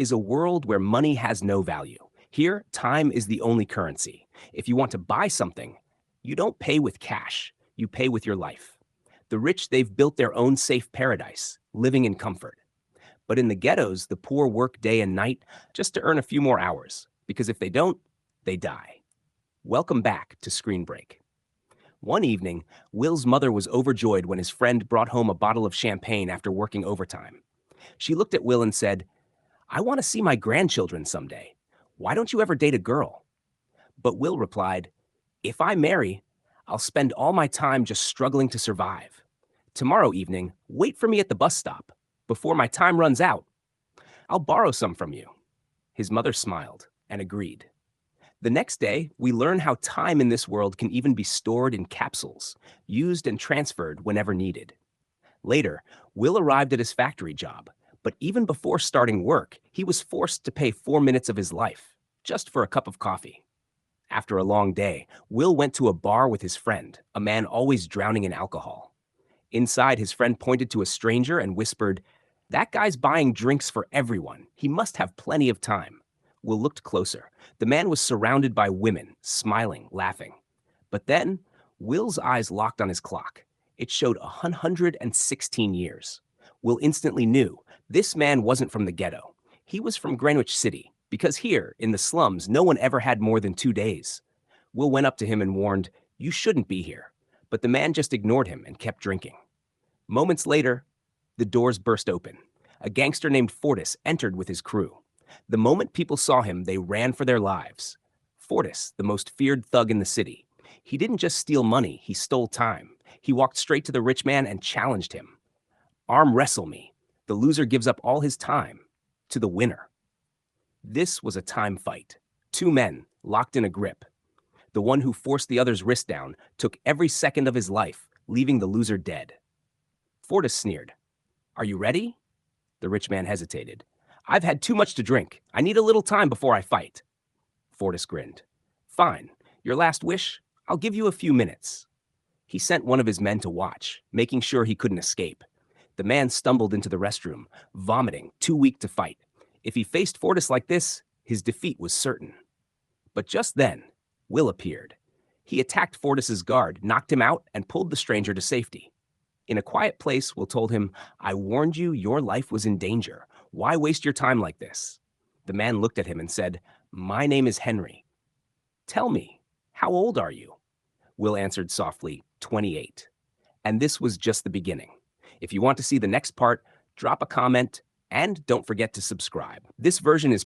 is a world where money has no value. Here, time is the only currency. If you want to buy something, you don't pay with cash, you pay with your life. The rich, they've built their own safe paradise, living in comfort. But in the ghettos, the poor work day and night just to earn a few more hours, because if they don't, they die. Welcome back to Screen Break. One evening, Will's mother was overjoyed when his friend brought home a bottle of champagne after working overtime. She looked at Will and said, "I want to see my grandchildren someday. Why don't you ever date a girl?" But Will replied, "If I marry, I'll spend all my time just struggling to survive. Tomorrow evening, wait for me at the bus stop. Before my time runs out, I'll borrow some from you." His mother smiled and agreed. The next day, we learn how time in this world can even be stored in capsules, used and transferred whenever needed. Later, Will arrived at his factory job, but even before starting work, he was forced to pay 4 minutes of his life, just for a cup of coffee. After a long day, Will went to a bar with his friend, a man always drowning in alcohol. Inside, his friend pointed to a stranger and whispered, "That guy's buying drinks for everyone. He must have plenty of time." Will looked closer. The man was surrounded by women, smiling, laughing. But then, Will's eyes locked on his clock. It showed 116 years. Will instantly knew this man wasn't from the ghetto. He was from Greenwich City, because here, in the slums, no one ever had more than 2 days. Will went up to him and warned, "You shouldn't be here." But the man just ignored him and kept drinking. Moments later, the doors burst open. A gangster named Fortis entered with his crew. The moment people saw him, they ran for their lives. Fortis, the most feared thug in the city. He didn't just steal money, he stole time. He walked straight to the rich man and challenged him. "Arm wrestle me." The loser gives up all his time to the winner. This was a time fight. Two men, locked in a grip. The one who forced the other's wrist down took every second of his life, leaving the loser dead. Fortis sneered. "Are you ready?" The rich man hesitated. "I've had too much to drink. I need a little time before I fight." Fortis grinned. "Fine. Your last wish? I'll give you a few minutes." He sent one of his men to watch, making sure he couldn't escape. The man stumbled into the restroom, vomiting, too weak to fight. If he faced Fortis like this, his defeat was certain. But just then, Will appeared. He attacked Fortis's guard, knocked him out, and pulled the stranger to safety. In a quiet place, Will told him, "I warned you your life was in danger. Why waste your time like this?" The man looked at him and said, "My name is Henry." "Tell me, how old are you?" Will answered softly, 28. And this was just the beginning. If you want to see the next part, drop a comment and don't forget to subscribe. This version is